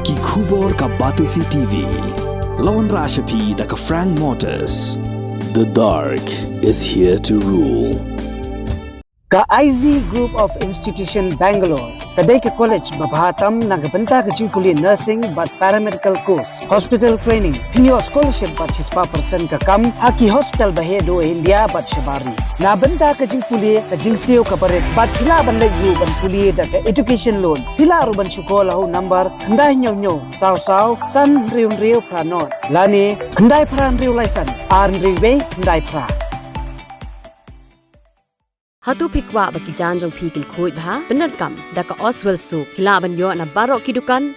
Ki khubor ka Batisi TV. Lawan Rashapi da ka Frank Motors. The dark is here to rule. Ka IZ Group of Institution Bangalore, kadai ke college babahatam nagabenta ke jingkuli nursing but paramedical course, hospital training, pinyo scholarship but 6% ka kam, haki hospital bahedo India but shabari. Na benta ke jingkuli ke jingsio ka baret but pila ban legu ban kuli da ke education loan, pila ruban sekolah number kendai nyo saw san riu pranot. Lani kendai pran riu laisan, ar riu kendai pra. Hatu pikwa bagi janjong pikin kuit bah benar kam daka Oswell Soup hila banyo na barok kidukan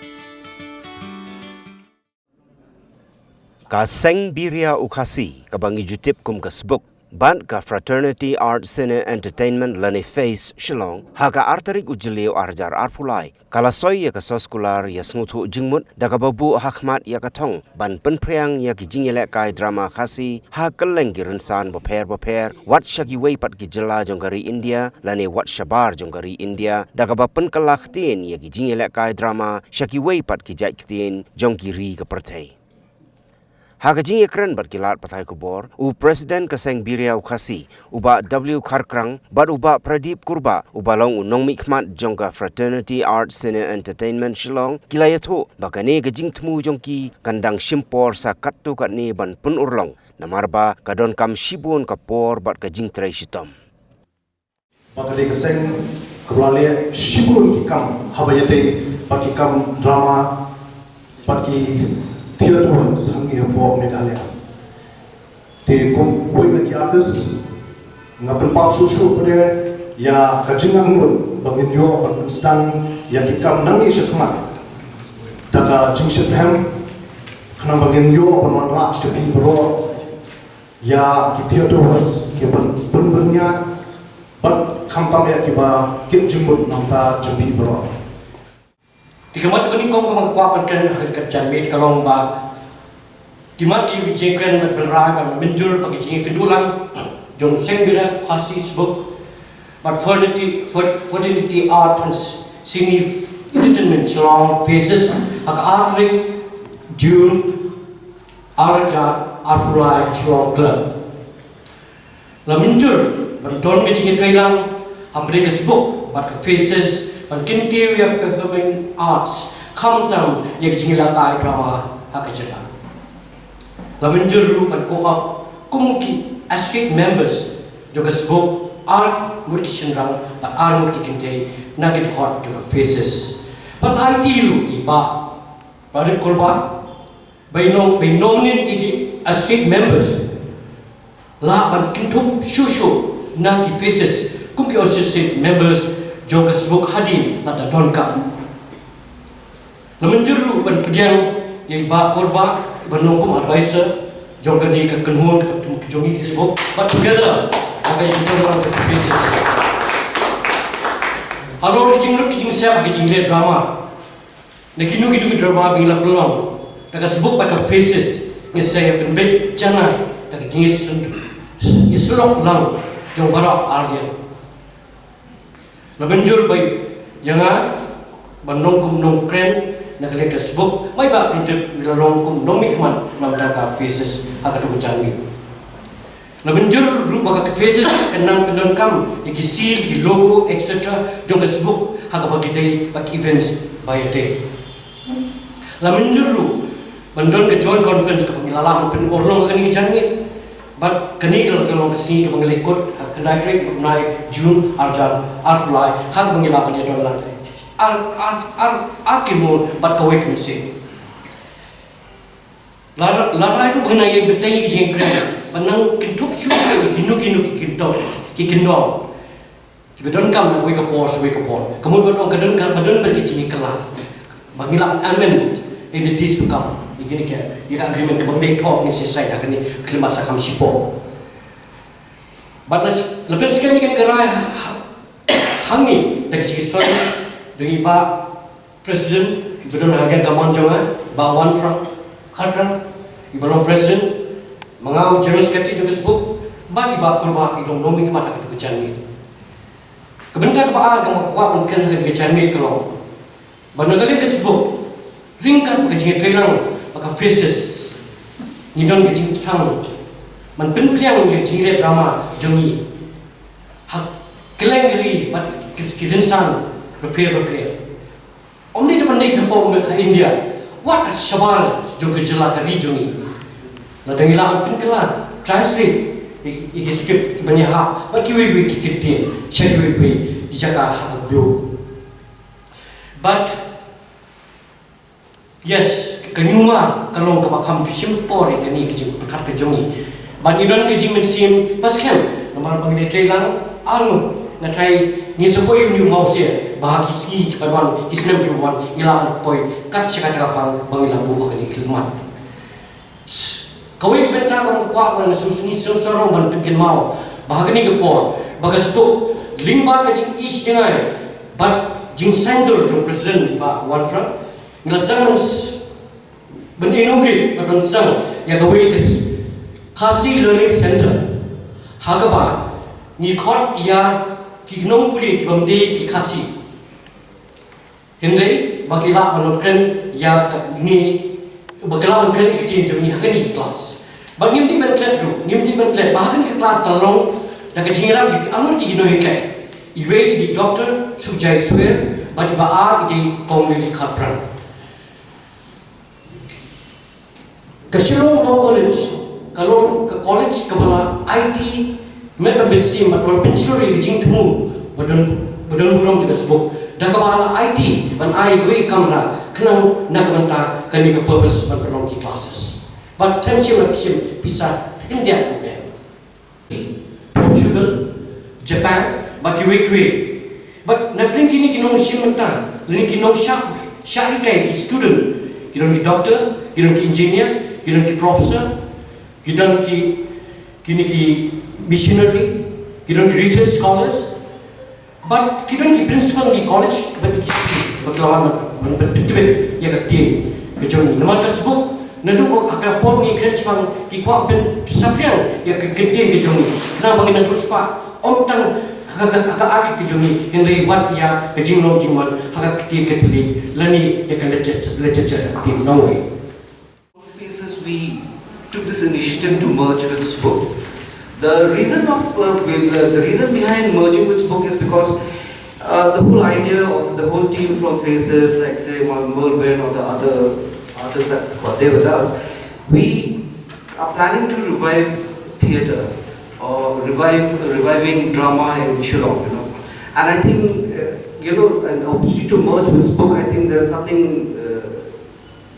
Kaseng Biria Ukasi kabangi jutip kum kasbuk ban ka Fraternity Art Cine Entertainment lani face Shillong haga artarik ujilio arjar arpulai kalasoy ya kasoskular ya smutu jingmut daga babu hakmat ya katong ban penpriang ya kijingile kai drama khasi ha kaleng girensan boper wat shagi wei pat gijela jonggari India lani wat shabar jonggari India daga bapen kalaktin ya kijingile kai drama shagi wei pat kijai kitin jonggiri ka pertai Hagajing ekran berkilat patai kubor, Presiden Kaseng Biria Ukasi, uba W Karkrang, uba Pradeep Kurba, uba long unong mikmat jongka Fraternity Art Cine Entertainment Shillong, kilayato bakane gajing temu jongki kandang shimpor sa kattu katni ban pun urlong, namarba kadon kam shibun kapor bat gajing tray shitom. Bakade Kaseng kebelalai shibun kikam habayate baki kam drama baki theater sangi habo Meghalaya te kum woi lagi artis ngapen pak susu pada ya kajingang nun bangin yo stang ya kikam nangi shakmat daga jingshit hem kana bangin yo panwanra shepi bro ya ki theater works ki bennya bat khamtam ya ki ba kin jimbut namta jumpi bro Dikemat bani kong kong kuapan kan harkat jamit kalong ba Dimat ki bijekren bat belrai ban menjur pagi jingi kedulang jong sengbira khasi sbuk but Fraternity Art and Cine Entertainment Shillong faces aka artrik June Araja Arfurai Shillong Club la menjur ban don ki jingi trailang hambre ke sbuk but faces interior performing arts come down yang jingla kai drama hakajala lavenjur pan co-op kumki associate members juga sebut art murkishin rang but art murkishin day nugget hot to faces but IT iba pada korban by nominate igi associate members la pan kintup shushu nugget faces kumki associate members Jong kasbuk hadi nata don kam. Lamenjuru ban pediang yang ba korba ban nongkum advisor jong kani ka kenhun ka jongi kasbuk but together akai jong ka Halo jinglu siap ke jingle drama. Nekinu kidu drama bingla pelong. Ta kasbuk pa ka faces ni saya penbet janai ta jingis sundu. Isulok lang jong barak arya. Labenjur baik yang banong kum nong kren nak lihat Facebook, mai ba printep bila long kum nong mikman nam daka faces agak tu canggih. Labenjur ru baka faces kenang pendon kam iki seal ki logo etc. jong Facebook agak bagi day bagi events by day. Labenjur ru bandon ke joint conference ke pengilalan pen orlong kani canggih. But kani kalau kesini ke pengelikut kendai trip naik June arjan arfly hak pengilapan ya dolan kimun bat kawai kemisi lara itu kena yang bertanya jengkren benang kintup syukur kinu kikindong kibedon kam nak wake up kemudian orang kadang kadang berkicini kelah pengilapan amen ini disukam begini ke ira agreement ke bang talk ni selesai dah kini kelima sakam sipo balas lebih sekali kan kerai hangi dari segi soal dengan pak presiden ibu harga kamon jongan ba one franc kadang ibu presiden mengau general secretary juga sebut ba iba kurba idong nomi kemana ke kecanggih kebentar ke pak kamu kuat mungkin ke kecanggih kalau Bandar kali disebut ringkat ke jing trailang maka faces ni don ke jing thang man pen priang ke jing drama jongi hak kelengri pat kirinsan prepare omni de pandai kampo India what shabar jong ke jela kari jongi la dengila pen kala translate i script banyak hak bagi we kitin share we jaga hak globe but yes kenyuma kalau ke makam simpor ini kejing perkat kejongi but you don't kejing mensim pasken nomor panggil trailang anu natai ni sepoi new mouse bahagi ski perwan islam perwan ngilang poi kat cakap apa panggil buah ini kelmat kau ini bentar orang kuat orang susuni seorang ban pengen mau bahagi ni kepor bagas tu lingba kejing is jengai but jing sandal jong presiden ba one front ngelasang ben-inaugurate pada sedang yang kawai tes Khasi Learning Center hagaba ni khot ya ki nong puli ki bamde ki Khasi hendai bagila menonton ya ni bagila menonton ki tin jami hakani kelas bagi ni mentlet ru ni mentlet bahagian ke kelas kalong dak jingiram ji amur ki no ikai iwe di doktor sujai swear bagi ba di community kapran ke Shillong Law College, kalau ke college kepala IT, mereka bensim atau pensilori jing temu, badan burung juga sebut. Dan kepala IT, ban IW kamera, kenang nak mentah kami ke purpose ban penonton classes. But tension bisa India juga. Portugal, Japan, but kiwe. But nak kini kinong simenta, lini kinong syarikai ki student, kinong ki doctor, kinong ki engineer. Kita ki professor, kita kini ki missionary, kita ki research scholars, but kita ki principal ki college, bagi lawan menbentuk ya kerti kejauhan. Nama tersebut, nanti agak pun ni kerja bang ki kuat pen sapian ya kerti kejauhan. Kenapa bagi terus pak, tang agak agak kejauhan. Yang lewat ya kejauhan jiman agak kerti lani ya kan lecet tim nongwe. We took this initiative to merge with Spoke. The reason behind merging with Spoke is because the whole idea of the whole team from Faces, like say Mervyn or the other artists that were there with us, we are planning to revive theatre or reviving drama in Shillong, you know. And I think an opportunity to merge with Spoke, I think there's nothing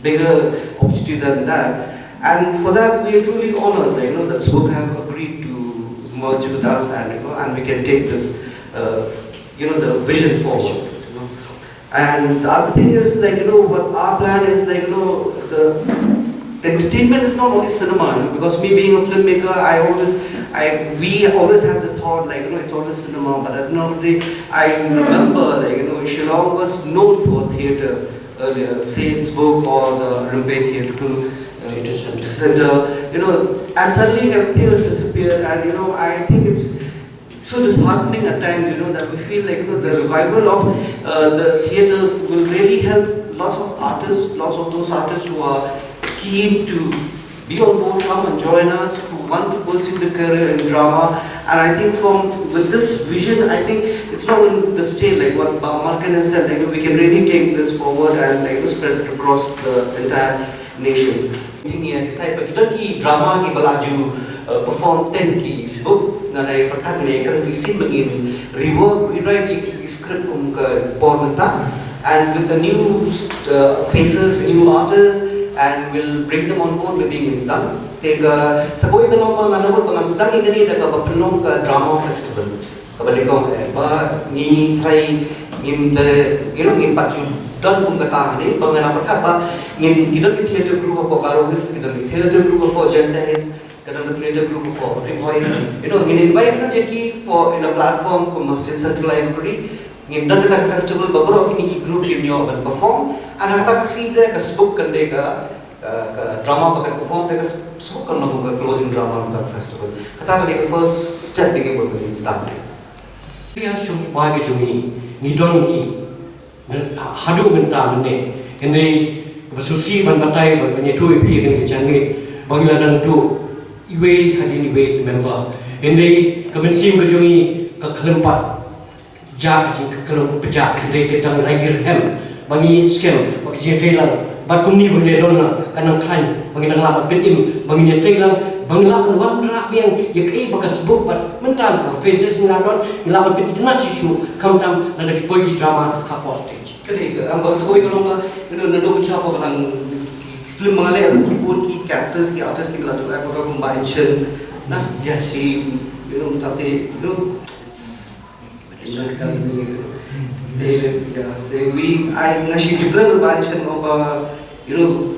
bigger opportunity than that. And for that, we are truly honored, that Spoke have agreed to merge with us, and we can take this, the vision forward. And the other thing is, what our plan is, the entertainment is not only cinema, because me being a filmmaker, we always have this thought, it's always cinema, but at the end of the day, I remember, Shillong was known for theatre earlier, say it's Spoke or the Rimpe Theatre Center, and suddenly everything has disappeared, and I think it's so disheartening at times, that we feel like the revival of the theatres will really help lots of those artists who are keen to be on board, come and join us, who want to pursue the career in drama. And I think with this vision, I think it's not only the state, like what Markan has said, we can really take this forward and spread it across the entire nation. Ini decide kita ki drama ki balaju perform ten ki Spoke nganai perkat ni kan tu isi begin rewrite ki script ke pormenta, and with the new faces, new artists, and we'll bring them on board being instant. Tega saboi ka nomor nganamur penganstan ini ada ka penong ka drama festival. Kabadikong ni try ngim ngim pacu dan kata ni pengen perkat ba ngim kita di theatre group apa Garo Hills, kita di theatre group apa Janta Hills, kita di theatre group apa Rimhoy, ngin invite na dia ki for in a platform ko Masjid Central Library, ngin dan kita festival babro kini ki group ki nyo ban perform, and kata kasi dia ka Spoke kan dia ka drama pakai perform dia ka Spoke kan lagu ka closing drama untuk festival, kata dia first step dia buat begini start. Dia sebagai jumi ngidon ni hadu mentah ni, ini Susi ban batai ban tu ipi kan kejangi bangladan tu iwe hadin iwe member ini kemensim kejongi ke kelempat jak ke kelem pejak dari ketang raigir hem bangi scam bagi jetelang bat kumni bangle donna kanang khan bangi nang laban penim bangi jetelang bangla kan wan rak biang yak bakas buk bat mental faces ngadon laban pet itna issue kamtam nada ki pogi drama ha postage kali ambak sekoi kalau nado mencapai orang film mengalir kipun ki characters ki artist ki bila juga aku combination nah dia si tapi kali ini we I ngasih juga combination of you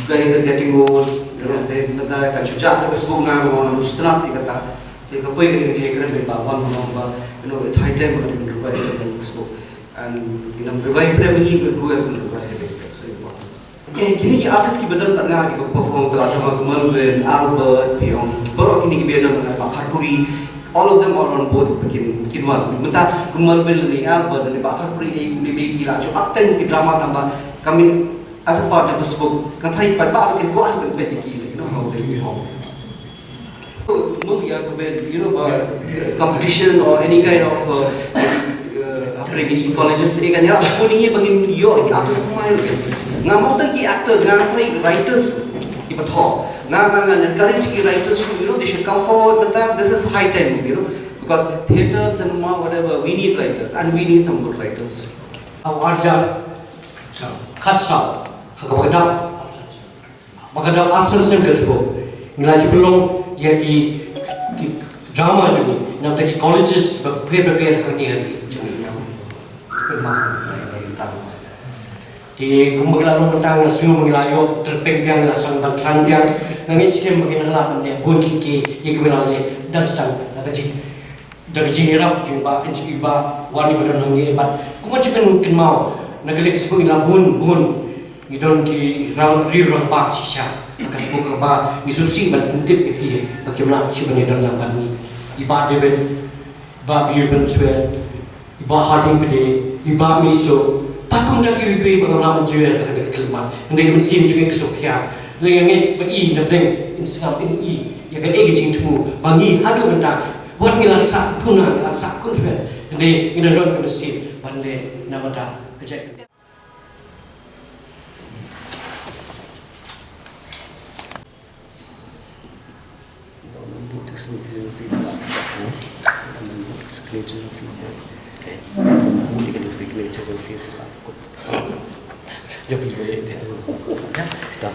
guys are getting old they kata kan sejak ke sebelum ngam setelah dikata jadi apa yang kerja kerja di bawah it's high time untuk berubah dengan sebelum and kita berbaik pada begini berguna untuk berbaik that's very important. Kini artis ki benar pernah di perform pelajar Melvin, Albert, Pion, baru kini ki benar dengan Bakar Puri, all of them are on board bikin kinwan. Minta Melvin ni Albert ni Bakar Puri ni bagi lajo akten ki drama tambah kami as a part of the book kan try pada bikin kuah berbeda ki, you know how they perform. Competition or any kind of Regini colleges kan ya kuningi bangin yo artis pemain ngamau tu ki actors ngamau writers ki betul ngamau encourage ki writers they should come forward but this is high time because theater cinema whatever we need writers and we need some good writers arja khatsa hakabagada absence sen kesbo ngaju belum ya ki drama juga nam tadi colleges prepare hari di kumbalan tentang semua mengayo terpenggang lasan bangkang yang ngit skem bagian lapan dia bun kiki yang kemelale dan sedang jadi hirap jumpa inskiba wani badan hangi bat kuma juga mungkin mau nagelik sebut bun ngidon ki rang ba sisa maka sebut ba ngisusi bat intip ki bagaimana si bani dalam bani iba deben ba biben swe iba harding pede iba miso patung dak iwi bagaimana menjual ke kelma ndai mesin juga kesukia lengen i nabeng instagram ini ya kan jing tu bangi hadu benda buat ngilasa tuna ngilasa konsumen ndai ina don mesin bande namata kejek signature of you. Jom boleh itu. Ya, dah.